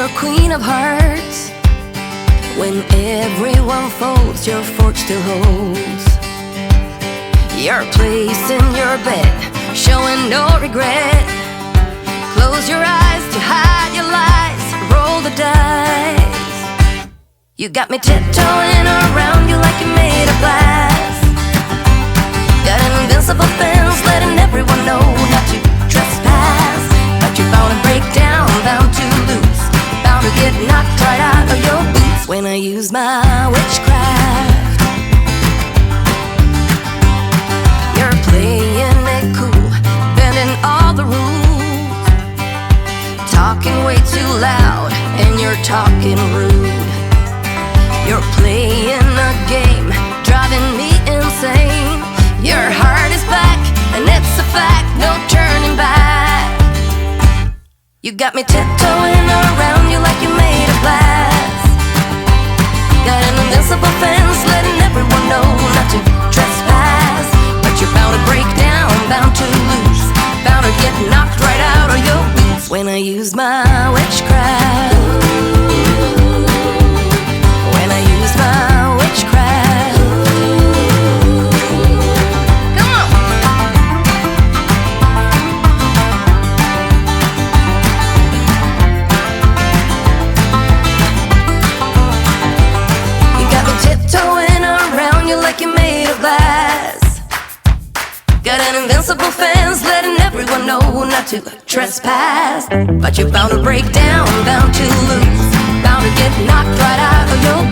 your queen of hearts. When everyone folds, your fort still holds your place in your bed, showing no regret. Close your eyes to hide your lies, roll the dice. You got me tiptoeing around you like you're made of glass. Got an invincible fence, letting everyone know not to trespass. But you're bound to break down, bound to lose, bound to get knocked right out of your boots when I use my witchcraft. You're playing it cool, bending all the rules, talking way too loud, and you're talking rude. You're playing a game, driving me insane. Your heart is back, and it's a fact, no turning back. You got me tiptoeing around you like you're made of glass. Got an invincible fence, letting everyone know not to trespass. But you're bound to break down, bound to lose, bound to get knocked right out of your boots when I use my witchcraft. When I use my witchcraft. Tiptoeing around you like you're made of glass. Got an invincible fence, letting everyone know not to trespass. But you're bound to break down, bound to lose, bound to get knocked right out of your